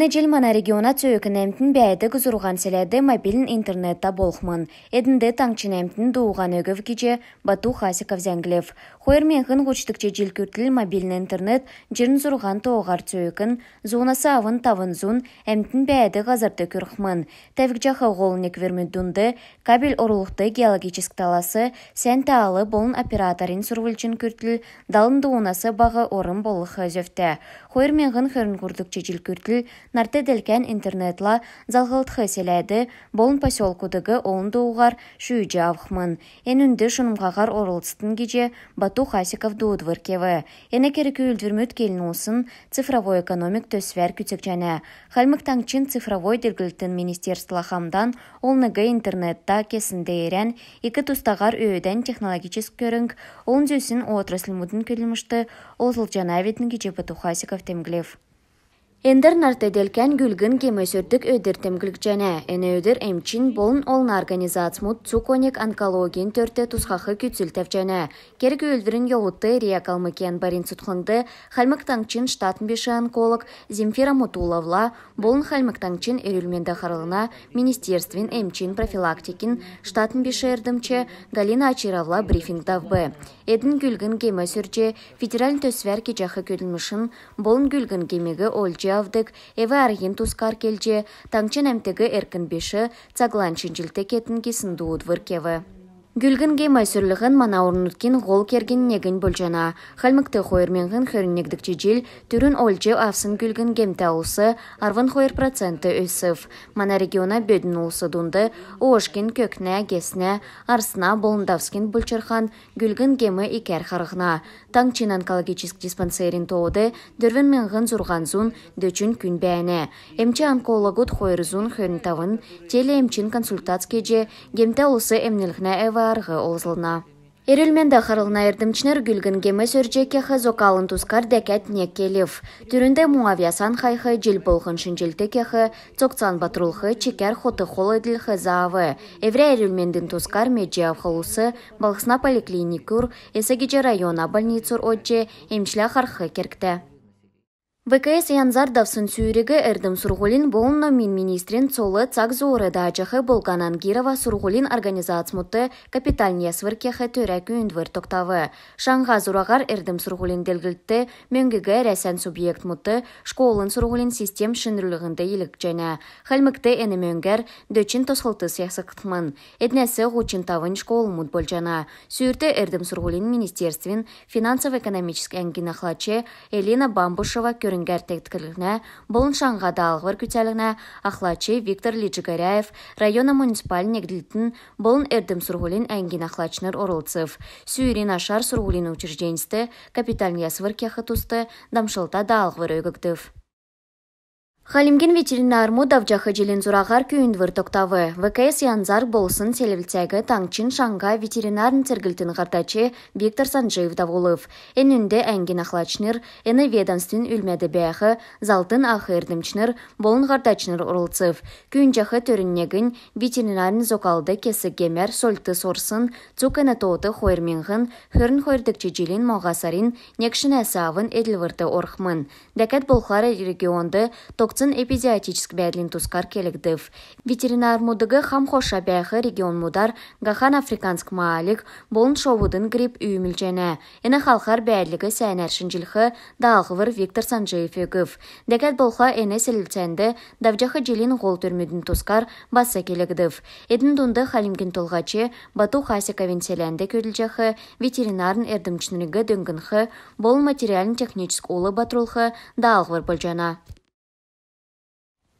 Эне жел мана региона цөйкін әмтін бәйді күзұрған селәді мобилін интернетта болхмын. Эдінді таңчын әмтін дуыған өгів кече Бату Хасиков зәңгілев. Хойыр менхін ғучтықче жел күртіл мобилін интернет жерін зұрған тоғар цөйкін, зонасы авын тавын зун әмтін бәйді ғазарды көрхмын. Тәвік жақы ғолынек вермедунды, кабель орылықты геологическ таласы, сән таалы болын операторин сұрвылчын күртіл, далын дуынасы бағы орын болықы зөфті. Хойыр менхін хөрін күрдікче жел күртіл, нарты делкен интернетла залғылтқы селәді, болын поселкудығы олын доуғар шүйджі авхмын. Энүнді шынымғағар орылыстын кеже Бату Хасиков дуыдвыркеві. Эне керекі үлдірмөт келін олсын цифровой экономик төсвер күтек және. Халмық таңчын цифровой дергілтін министерствола хамдан олныгы интернетта кесінде ерен, екі тұстағар өйден технологическ көрінг, олын зөсін отраслы мұдын көлімішті олзыл жана ветін кеже Бату Хасиков темглев. Эндер нартеделкен гүлгін кемесөрдік өдір темгілік және. Әне өдір әмчин болын олын организацмут цуконик онкологин төрті тұсқақы күтсілтев және. Кергі өлдірін еғутты реякалмыкен барин сұтқынды халмық таңчин штатын беші онколог Земфира Мутуловла болын халмық таңчин өрілменді қарылына министерствен әмчин профилактикин штатын беші әрдімче Галина Ачировла брифингдавбы. Эдін гүлгін кемесөрже федераль төсвер кечақы көділмішін болын гүлгін кемегі олжы авдык, эве аргин тускар келже, таңчын әмтігі әркін беші, цагланчын жылты кетін кесін дуыд выркеві. Гүлгін геймай сүрлігін мана орнуткен ғол керген негін болжана. Халмықты қойырменғын хөріннегдікчі жел түрін олжы авсын гүлгін гемті ауысы арвын қойыр проценті өсіп. Мана региона бөдің олысы дұнды, оошкен көкне, гесне, арсына болындавскен бұлчырхан гүлгін гемі икер қарғына. Таңчин онкологическ диспансерин тоуды дөрвін менғын зұрған зун дөчін күн бәйіне. Эмчі онкологуд қойыр зун хөрінтавын теле эмчин консультацке же гемті олысы эмнелгіне арғы олзылына. Эрілменді қарылына ердімчінер гүлгін гемі сөржекеқі зокалын тұскар дәкәт нек келев. Түрінде мұавиясан қайқы жел болғыншын желті кеқі, цоқцан батырылқы чекер хоты қол еділқі заавы. Евре эрілмендін тұскар меджи авқылысы, балғысна поликлиникур, есігеже района больницур отже, емшілі қарқы керкті. ВКС янзар давсын сүйрегі әрдім Сурғолин болынна мен министрин цолы цак зоры дачахы болганан Гирова Сурғолин организацмуты капитальния свыркехы төрәкі үндвір тоқтавы. Шанға зурағар әрдім Сурғолин делгілтті мөңгігі рәсән субъект мұты школын Сурғолин систем шынрылығында елік және. Халмыкты әні мөңгер дөчін тосқылты сиясықтымын. Әднәсі ғучынтавын школ мұт бол жана. Сүйірті әрдім Сурғолин министерствен финансово-экономический әңгін ақлачы Елена Бамбушева көрінгәртектікілігіне, болын шаңға дағығыр күтелігіне ақлачы Виктор Лиджигаряев района муниципаль негділтін болын әрдім Сурғолин әңгін ақлачыныр орылцыв. Сүйірін ашар Сурғолин учрежденісті капитальния свыркеқы тұсты дамшылта дағығыр өгігдів. Халимген ветеринар мудавжақы желен зурағар күйіндвір тоқтавы. ВКС янзар болсын селевілтегі таңчын шаңға ветеринарын цергілтін ғардачы Виктор Санжиев даволов. Энүнде әңген ақлачныр, әні ведомствен үлмәді бәйіғі, залтын ақы ердімчныр, болын ғардачныр ұрылцыв. Күйінжақы төріннегін ветеринарын зокалды кесі гемер сольты сорсын, цук әні тоғыты қойырменғын, хөрін қойырдікчі желен мағасарин, некшін әсавын әділвірді орқмын. Дәкәт болқары регионды тоқцын эпизиотическ бәдлин тускар келігдів. Ветеринар мудығы хам хоша бәйхі регион мудар ғахан африканск маалік болын шовудын грипп үйіміл және. Әні халқар бәдлігі сәйнәршін жылқы дағығыр Виктор Санжиев өгів. Дәкәт болға әне сәлілцәнді давжақы желін ғол түрмедің тускар баса келігдів. Эдің дұнды халимген толғачы Бату Хасиковин селәнді көрілжақы ветеринарын әрдімчінірігі дөңгінқы болын материалын техническ олы батырылқы дағығыр бұл жана.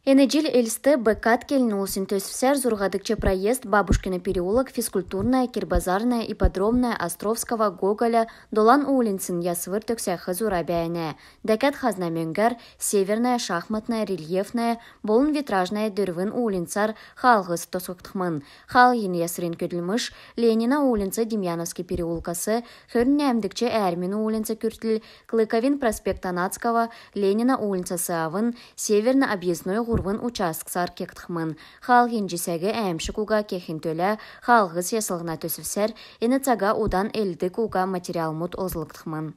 Энеджил эльсты бэкат келін олсын төсфсер зурғадыкче проезд Бабушкина переулок, физкультурная, Кирбазарная, ипподромная, Островского, Гоголя, Долан улинсын ясвыр төксәхі зура бәйіне. Дәкәт хазна мөңгәр, Северная, Шахматная, Рельефная, болын витражная дөрвін улинцар халғыз тосықтықмын. Хал ен ясырын көділміш, Ленина улинцы Демьяновский переулкасы, хөрін әмдікче әрмін улинцы күртіл, Клыковин проспект Анацкого, Ленина улинцасы авын, Северна объездной ғурвын участксар кектіқмын. Хал енжесәгі әмші куға кехін төлі, халғыз ясылғына төсівсер, ені цага удан әлді куға материал мұт озылықтықмын.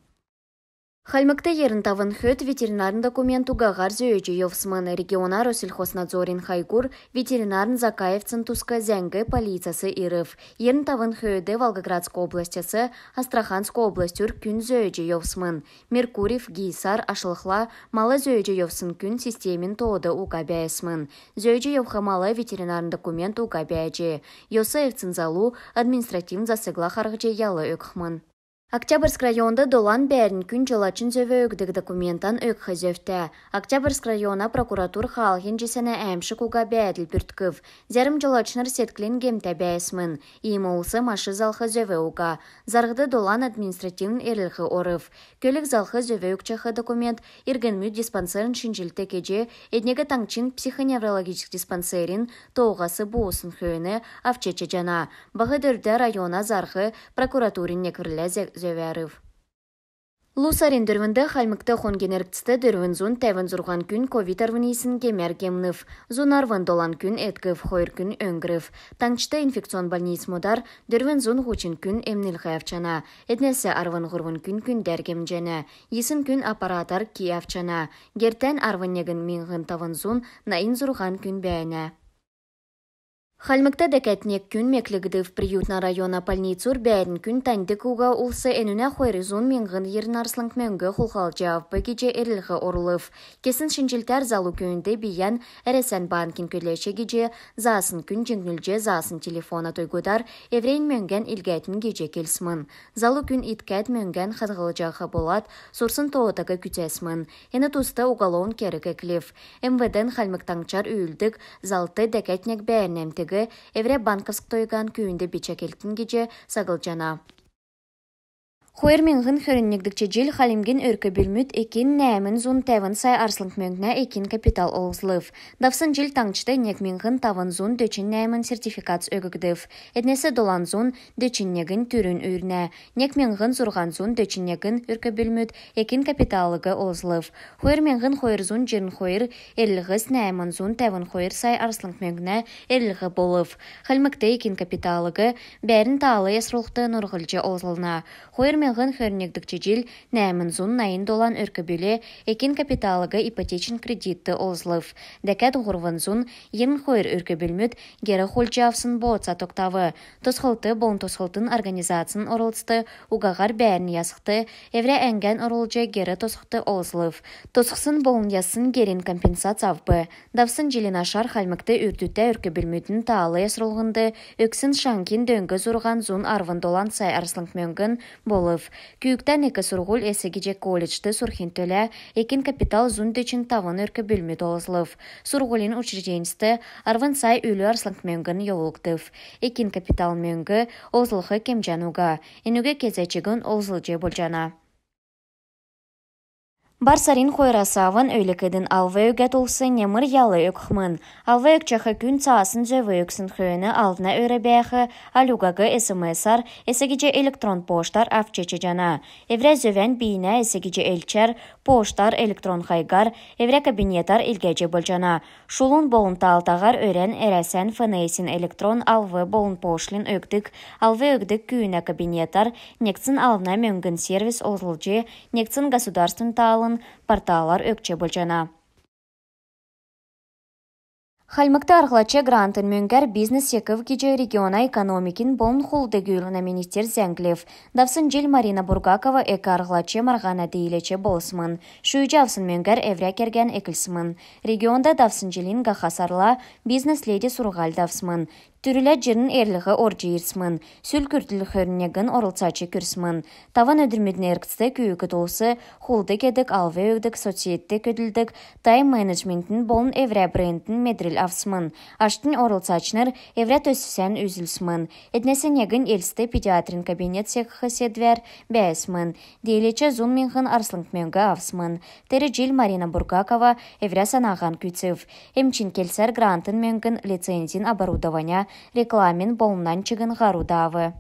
Хальмыкты ерін тавын хөт ветеринарын документу гағар зөйджі евсмын региона Россельхознадзорин хайгур ветеринарын Закаевцын туска зәңгі полициясы ирыв. Ерін тавын хөді Волгоградской областясы Астраханской областюр күн зөйджі евсмын. Меркурьев, Гейсар, Ашылықла малы зөйджі евсын күн системин тоды уға бәйсмын. Зөйджі евхы малы ветеринарын документ уға бәйджі. Йосы евцын залу административн засыгла харгыджы ялы өкхмын. Октябрьск районда долан бәрін күн жылачын зөві өкдік документан өкхі зөфті. Октябрьск района прокуратур халғын жесені әмші куға бәділ бүртків. Зәрім жылачыныр сетклен гемті бәйсмін. Иім олсы машы залқы зөві уға. Зарғды долан административн ерілхі орыв. Көлік залқы зөві өкчіхі документ иргенмű диспансерін шинжилті кеже еднегі таңчин психоневрологический диспансерин тоғасы буысын хүйіні авчече жана. Бұғы дөрді района зарқы прокуратурин неквірлі зөверів. Лусарин дөрвінді хальмыкты хонгенеркісті дөрвін зун тәвін зұрған күн ковид арвынейсін кемер кемнів. Зун арвын долан күн әтків, хойр күн өңгірів. Таңчты инфекцион больниц мұдар дөрвін зун ғучин күн эмнілгі авчана. Этнесі арвын ғырвын күн дәргем жәні. Есін күн аппаратар ки авчана. Гертен арвын егін минғын тавын зун наин зұрған күн бәйіне. Хальмыкта дәкәтнек күн меклігдів приютна района больницур бәрін күн тәндік уға улсы әнуна хойры зун менғын ерін арсланг мәңгі құлқал жауып бәкеже әрілгі орылып. Кесін шинжилтер залу көнді биян әресен банкин көлеші геже засын күн жеңгілже засын телефона тойгудар еврейн мөңген илгәтін геже келсмін. Залу күн иткәт мөңген қадғылжақы болат, сұрсын тоғытығы күтесмін. Әні тұсты уғалуын кәрі кәклев. МВД'n хальмыктаңчар үйілдік залты дәкәтнек бәрінемті Евре банковск тойган күйінді бечекелтін геже сағылжана. Хойр менғын хөріннегдікче жел халимген өркі білмүт екен нәмін зун тәвін сай арслынг мөңгіне екен капитал олызлыв. Давсын жел таңчыды нек менғын тавын зун дөчін нәмін сертификат өгігдів. Әднесі долан зун дөчіннегін түрін өріне. Нек менғын зұрған зун дөчіннегін өркі білмүт екен капиталығы олызлыв. Хойр менғын хойр зун жерін хойр әлігіз нәмін зун тәвін хойр сай арслынг мөңгіне әлігі болыв. Халмыкты екен капиталығы бәрін талы есрулықты нұрғылжы олызылына. Хойр менғын хөрнегдікче жел нәмін зун найын долан өркі бөлі екен капиталығы ипотечин кредитті олзлыв. Дәкәт ғырвын зун ерін хойр өркі бөлмөт гері холчавсын боğытса тоқтавы. Тосқылты болын тосқылтын организациясын орылсты, уғағар бәрін ясықты, евре әңген орылжы гері тосқыты олзлыв. Тосқысын болын ясын герін компенсациявбы. Давсын желін ашар халмыкты үртүтті өркі бөлмөтін таалы ясырылғынды, өксін шанкин дөңгі зұрған зун арвын долан сай арслынг мөңгін болы. Күйіктен екі сұрғыл әсігеже колледжді сұрхин төлі, екен капитал зун дөчін тавын өркі бөлмет олызлыв. Сұрғылын учрежденісті арвын сай өлі арсланг мөңгін йолуқтыв. Екен капитал мөңгі олзылғы кемжануға, енуге кезечігін олзылжы болжана. Барсарин хойрасавын өйлікідін алвы өгәт олсы немір ялы өкхмын. Алвы өкчәхі күн саасын зөві өксін хүйіні алдына өрі бәйхі алюгағы СМС-ар, әсігеже электрон поштар авчече жана. Евре зөвен бейіне әсігеже элчер, поштар электрон хайгар, евре кабинетар илгәже болжана. Шулун болын талтағар өрен әрәсән фынайсин электрон алвы болын пошлин өктік, алвы өкдік күйіне кабинетар, некцін алдына мөңгін сервис олзылжы, некцін государствын талы порталар өкче болжана. Хальмыкты арғлачы грантын мөңгер бизнес секів кеже региона экономикин болын хулды гүйліна министер зәңглев. Давсын жел Марина Бургакова экі арғлачы марғана дейлече болысмын. Шүйджі авсын мөңгер әврә керген екілсімін. Регионда давсын желін ғақасарла бизнес леди сұрғал давсымын. Түрілі жерін әрліғі оржы ерсімін. Сүл күртіл хөрінегін орылсачы күрсімін. Таван өдірмедін әркісті күйікі толсы, хулды кедік, алвы өдік, социетті көділдік, тайм менеджментін болын әврә брендін медрил авсымын. Аштын орылсачыныр әврә төсісен үзілсімін. Әднесін егін елсті педиатрин кабинет секхы седвер бәйсімін. Дейлечі зун менғын арслынг мөңгі авсымын. Тәрі жел Марина Бургакова әврә санаған күтсів. Эмчин келсер грантын мөңгін лицензин оборудования рекламин болынан чыгын ғарудавы.